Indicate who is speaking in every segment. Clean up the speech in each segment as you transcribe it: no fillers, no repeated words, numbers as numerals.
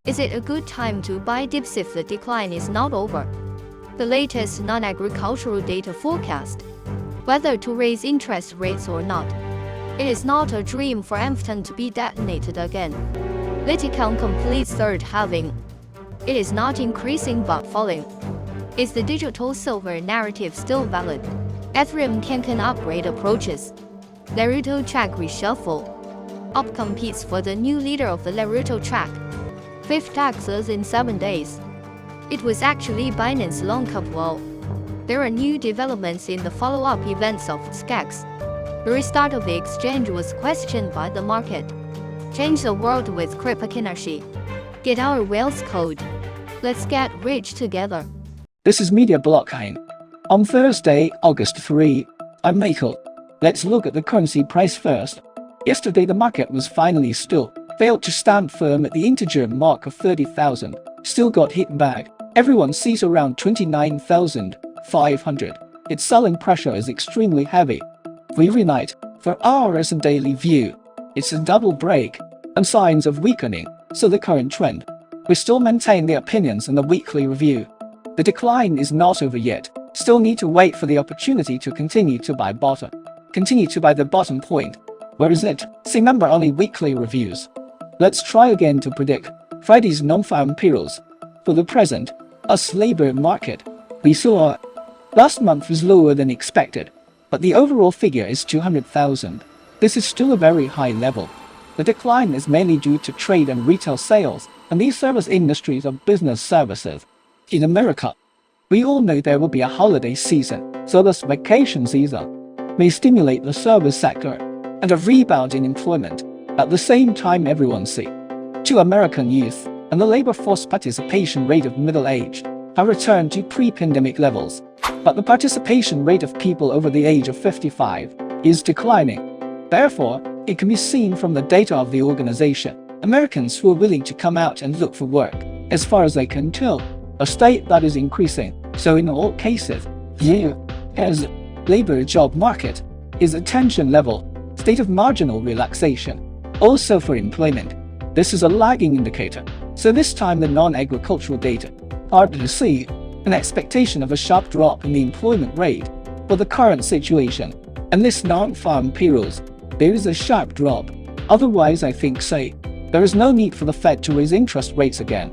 Speaker 1: Is it a good time to buy dips if the decline is not over? The latest non-agricultural data forecast whether to raise interest rates or not. It is not a dream for Amphton to be detonated again. Litecoin completes third halving. It is not increasing but falling. Is the digital silver narrative still valid? Ethereum can upgrade approaches. Laruto track reshuffle. OP competes for the new leader of the Laruto track. Fifth taxes in 7 days. It was actually Binance long cup wall. There are new developments in the follow-up events of SCAX. The restart of the exchange was questioned by the market. Change the world with cryptocurrency. Get our wealth code. Let's get rich together.
Speaker 2: This is Media Blockchain. On Thursday, August 3, I'm Michael. Let's look at the currency price first. Yesterday the market was finally still, failed to stand firm at the integer mark of 30,000, still got hit back. Everyone sees around 29,500. Its selling pressure is extremely heavy. Every night, for hours and daily view, it's a double break and signs of weakening, so the current trend. We still maintain the opinions in the weekly review. The decline is not over yet, still need to wait for the opportunity to continue to buy the bottom point. Where is it? See member only weekly reviews. Let's try again to predict Friday's non-farm payrolls. For the present, us labor market, we saw last month was lower than expected, but the overall figure is 200,000. This is still a very high level. The decline is mainly due to trade and retail sales, and these service industries are business services. In America, we all know there will be a holiday season, so this vacation season may stimulate the service sector and a rebound in employment. At the same time, everyone see to American youth and the labor force participation rate of middle-aged have returned to pre-pandemic levels, but the participation rate of people over the age of 55 is declining. Therefore, it can be seen from the data of the organization, Americans who are willing to come out and look for work, as far as they can tell, a state that is increasing. So in all cases, as labor job market is a tension level, state of marginal relaxation. Also for employment, this is a lagging indicator, so this time the non-agricultural data hard to see an expectation of a sharp drop in the employment rate for the current situation, and this non-farm payrolls, there is a sharp drop. Otherwise, I think there is no need for the Fed to raise interest rates again.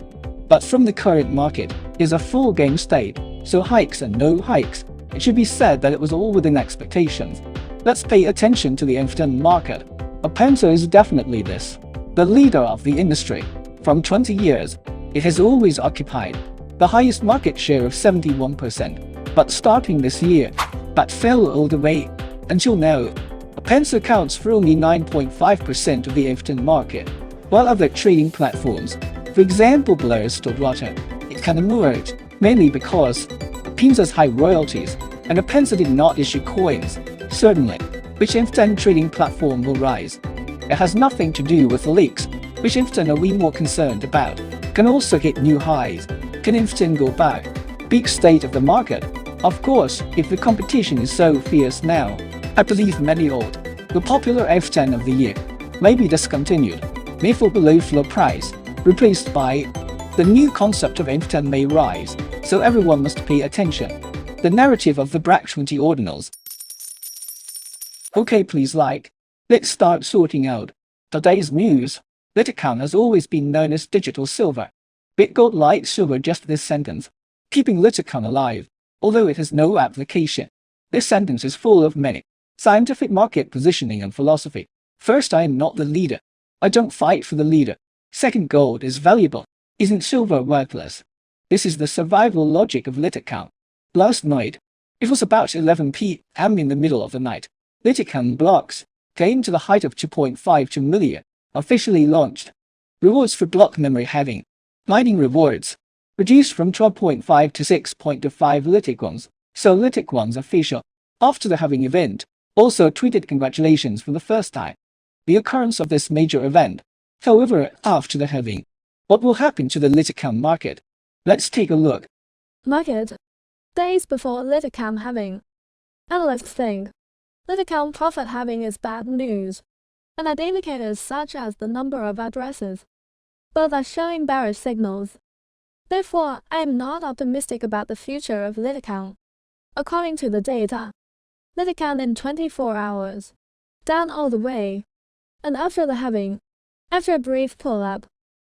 Speaker 2: But from the current market is a full game state, so hikes and no hikes, it should be said that it was all within expectations. Let's pay attention to the Amphton market. Apensa is definitely the leader of the industry. From 20 years, it has always occupied the highest market share of 71%, but starting this year, that fell all the way until now. Apensa accounts for only 9.5% of the Amphton market, while other trading platforms, for example Blair's Stillwater, it can emerge, mainly because Apensa's high royalties, and Apensa did not issue coins, certainly, which Amphton trading platform will rise. It has nothing to do with the leaks, which Amphton are we more concerned about, can also hit new highs. Can Amphton go back? Big state of the market. Of course, if the competition is so fierce now, I believe many old, the popular Amphton of the year, may be discontinued, may fall below floor price, replaced by the new concept of Amphton may rise, so everyone must pay attention. The narrative of the Black 20 ordinals. Okay, please like. Let's start sorting out today's news. Litecoin has always been known as digital silver. Bitgold light silver just this sentence, keeping Litecoin alive, although it has no application. This sentence is full of many scientific market positioning and philosophy. First, I am not the leader. I don't fight for the leader. Second, gold is valuable. Isn't silver worthless? This is the survival logic of Litecoin. Last night, it was about 11 p.m. in the middle of the night. Litecoin blocks came to the height of 2.52 million, officially launched. Rewards for block memory halving. Mining rewards reduced from 12.5 to 6.25 Litecoins, so Litecoin's official, after the halving event, also tweeted congratulations for the first time. The occurrence of this major event, however, after the halving, what will happen to the Litecoin market? Let's take a look.
Speaker 3: Market. Days before Litecoin halving. Analysts think Litecoin profit halving is bad news, and that indicators such as the number of addresses, Both are showing bearish signals. Therefore, I am not optimistic about the future of Litecoin. According to the data, Litecoin in 24 hours, down all the way. And after the halving, after a brief pull-up,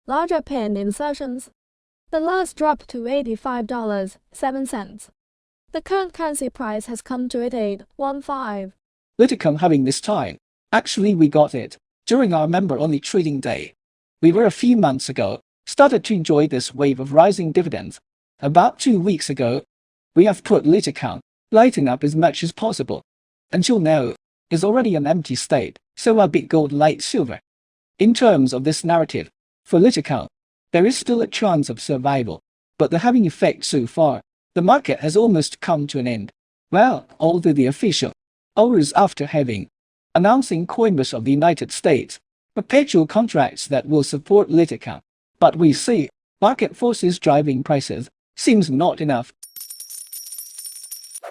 Speaker 3: larger pin insertions, the loss dropped to $85.07. The current currency price has come to 8815.
Speaker 2: Litecoin having this time. Actually, we got it during our member-only trading day. We were a few months ago started to enjoy this wave of rising dividends. About 2 weeks ago, we have put Litecoin lighting up as much as possible. Until now, is already an empty state, so our bit gold light silver. In terms of this narrative, for Litecoin, there is still a chance of survival, but the halving effect so far, the market has almost come to an end. Well, although the official, hours after halving, announcing Coinbase of the United States, perpetual contracts that will support Litecoin, but we see, market forces driving prices, seems not enough.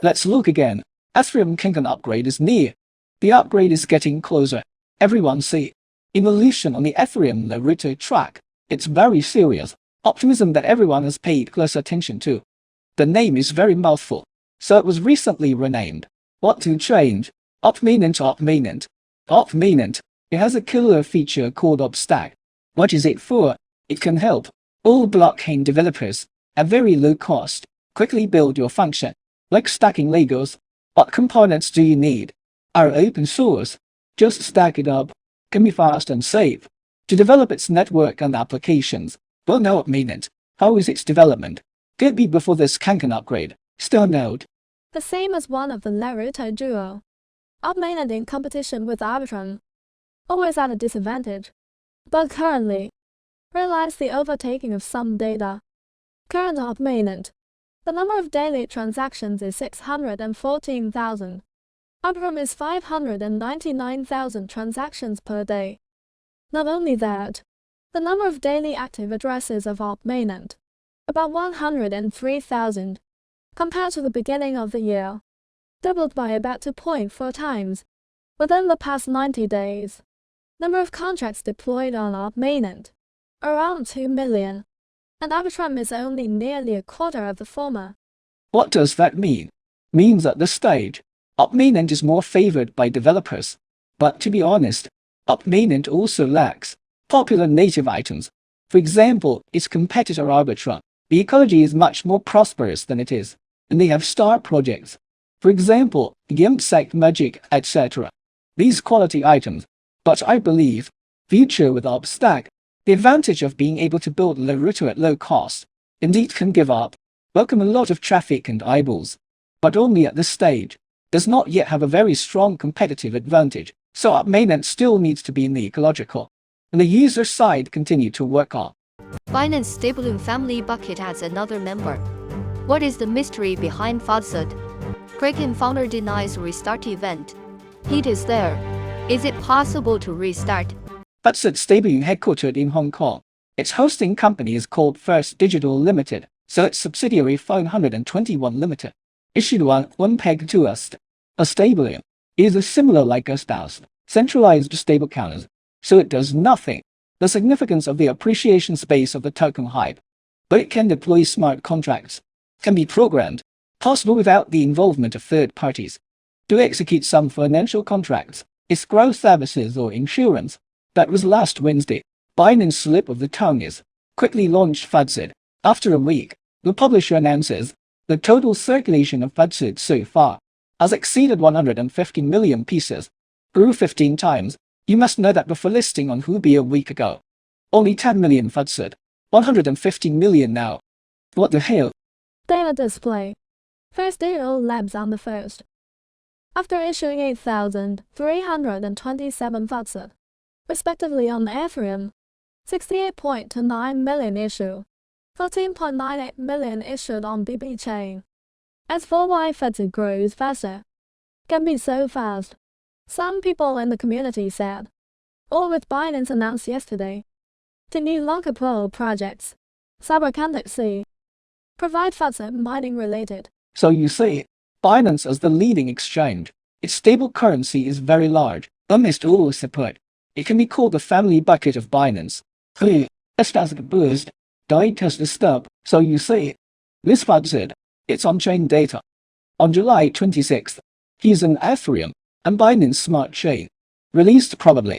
Speaker 2: Let's look again. Ethereum Kangan upgrade is near. The upgrade is getting closer. Everyone see evolution on the Ethereum Naruto track. It's very serious. Optimism that everyone has paid close attention to. The name is very mouthful, so it was recently renamed. What to change? Op mainnet. It has a killer feature called OpStack. What is it for? It can help all blockchain developers at very low cost quickly build your function, like stacking Legos. What components do you need? Are open source. Just stack it up. Can be fast and safe to develop its network and applications. Well, now op mainnet. How is its development? Could be before this Kangan upgrade. Still note.
Speaker 3: The same as one of the Naruto duo. Op mainnet in competition with Arbitrum. Always at a disadvantage. But currently, realize the overtaking of some data. Current op mainnet. The number of daily transactions is 614,000. Arbitrum is 599,000 transactions per day. Not only that, the number of daily active addresses of op mainnet, about 103,000, compared to the beginning of the year, doubled by about 2.4 times within the past 90 days. Number of contracts deployed on op mainnet, around 2 million, and Arbitrum is only nearly a quarter of the former.
Speaker 2: What does that mean? Means at this stage, op mainnet is more favored by developers. But to be honest, op mainnet also lacks popular native items. For example, its competitor Arbitrum. The ecology is much more prosperous than it is, and they have star projects. For example, Gimp Sect Magic, etc. These quality items. But I believe, future with OpStack, the advantage of being able to build Naruto at low cost, indeed can give up, welcome a lot of traffic and eyeballs. But only at this stage, does not yet have a very strong competitive advantage, so op mainnet still needs to be in the ecological, and the user side continue to work on.
Speaker 1: Binance Stablecoin family bucket adds another member. What is the mystery behind FDUSD? Kraken founder denies restart event. Heat is there. Is it possible to restart?
Speaker 2: FDUSD Stablecoin headquartered in Hong Kong. Its hosting company is called First Digital Limited, so its subsidiary 521 Limited issued one peg to USD. A stablecoin is similar like USDC, centralized stablecoins, so it does nothing. The significance of the appreciation space of the token hype, but it can deploy smart contracts, can be programmed, possible without the involvement of third parties, to execute some financial contracts, escrow services or insurance. That was last Wednesday. Binance slip of the tongue is quickly launched FDUSD. After a week, the publisher announces the total circulation of FDUSD so far has exceeded 150 million pieces, grew 15 times. You must know that before listing on Huobi a week ago, only 10 million FDUSD, 150 million now. What the hell?
Speaker 3: Data display. First Digital Labs on the 1st. After issuing 8,327 FDUSD, respectively on Ethereum, 68.29 million issued, 14.98 million issued on BB chain. As for why FDUSD grows faster, can be so fast, some people in the community said, or with Binance announced yesterday, the new Locker Pro projects, Cyberconduct C, provide FDUSD mining related.
Speaker 2: So you see, Binance as the leading exchange, its stable currency is very large, amidst all support. It can be called the family bucket of Binance. a static boost. Data is disturbed, so you see. This said, it's on-chain data. On July 26th, he's an Ethereum and Binance Smart Chain, released probably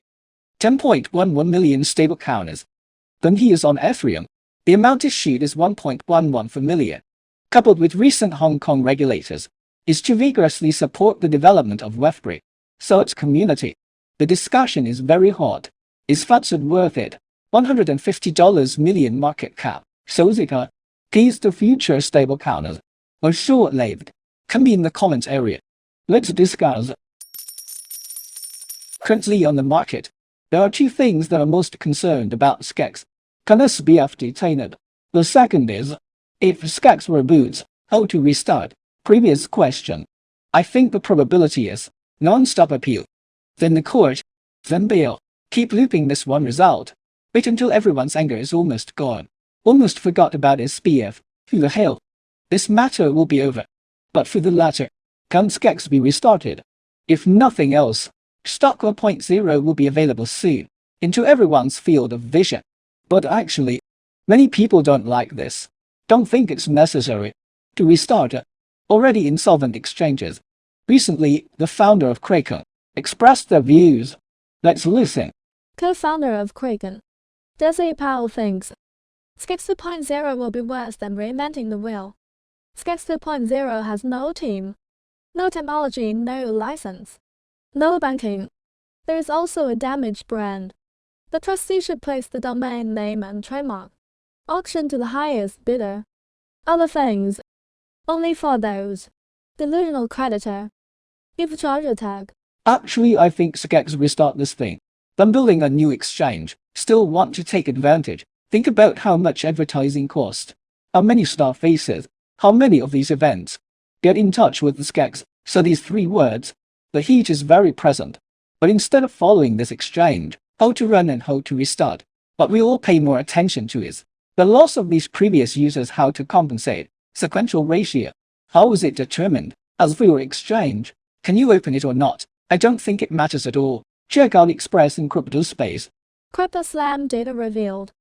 Speaker 2: 10.11 million stable counters. Then he is on Ethereum. The amount issued is 1.11 million. Coupled with recent Hong Kong regulators, is to vigorously support the development of Web3. So its community. The discussion is very hot. Is FDUSD worth it? $150 million market cap. So is it a keys to future stable counters or short-lived? Can be in the comments area. Let's discuss. Currently on the market, there are two things that are most concerned about SKEX. Can this be detained? The second is, if SKEX reboots, how to restart? Previous question. I think the probability is non-stop appeal. Then the court. Then bail. Keep looping this one result. Wait until everyone's anger is almost gone. Almost forgot about SPF. Who the hell? This matter will be over. But for the latter, can SKEX be restarted? If nothing else, Stock 1.0 will be available soon, into everyone's field of vision. But actually, many people don't like this. Don't think it's necessary to restart already insolvent exchanges. Recently, the founder of Kraken expressed their views. Let's listen.
Speaker 3: Co-founder of Kraken, Jesse Powell thinks SKEX 2.0 will be worse than reinventing the wheel. SKEX 2.0 has no team, no technology, no license, no banking. There is also a damaged brand. The trustee should place the domain name and trademark. Auction to the highest bidder. Other things. Only for those. Delusional creditor. Give charge tag.
Speaker 2: Actually, I think SKEX restart this thing. Then building a new exchange. Still want to take advantage. Think about how much advertising cost. How many star faces. How many of these events. Get in touch with the SKEX. So these three words. The heat is very present. But instead of following this exchange, how to run and how to restart, what we all pay more attention to is the loss of these previous users. How to compensate. Sequential ratio. How is it determined? As for your exchange, can you open it or not? I don't think it matters at all. Check out Express in crypto space.
Speaker 3: CryptoSlam data revealed.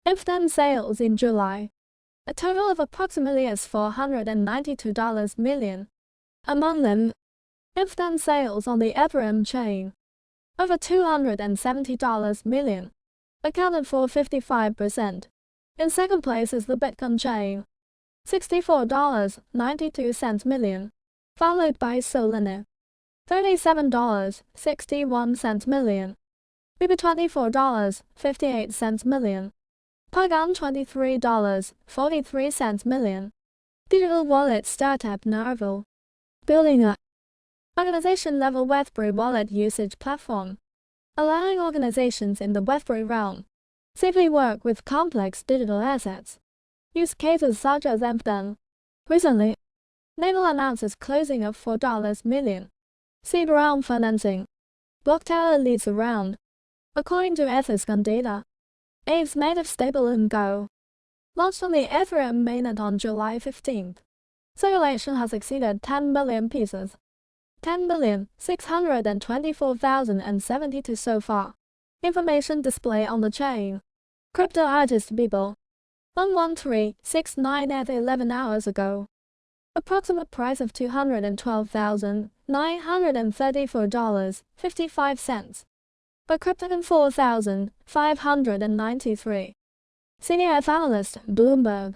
Speaker 3: FDUSD sales in July. A total of approximately $492 million. Among them, FDUSD sales on the Ethereum chain, over $270 million, accounted for 55%. In second place is the Bitcoin chain, $64.92 million, followed by Solana, $37.61 million, BB $24.58 million, Polygon $23.43 million. Digital wallet startup Narval, building a organization-level Web3 wallet usage platform, allowing organizations in the Web3 realm safely work with complex digital assets. Use cases such as FDUSD. Recently, Naval announces closing of $4 million seed round financing. Blocktail leads the round. According to Etherscan data, Ape's native stablecoin Go launched on the Ethereum mainnet on July 15th. Circulation has exceeded 10 million pieces. 10,624,072 so far. Information display on the chain. Crypto artist Bibble 11369 at 11 hours ago. Approximate price of $212,934.55. By Cryptocoin 4,593. Senior analyst Bloomberg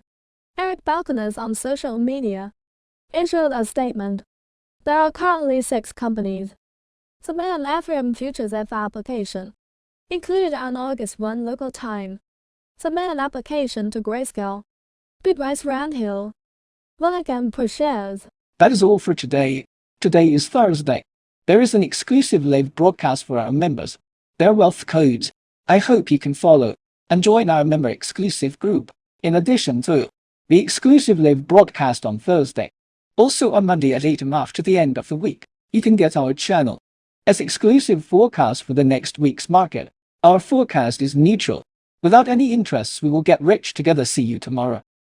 Speaker 3: Eric Balcones on social media issued a statement. There are currently 6 companies submit an Ethereum Futures F application, included on August 1 local time. Submit an application to Grayscale, Bitwise Roundhill, 1 again per shares.
Speaker 2: That is all for today. Today is Thursday. There is an exclusive live broadcast for our members. Their wealth codes. I hope you can follow and join our member exclusive group. In addition to the exclusive live broadcast on Thursday. Also on Monday at 8 am after the end of the week, you can get our channel as exclusive forecast for the next week's market. Our forecast is neutral. Without any interests, we will get rich together. See you tomorrow.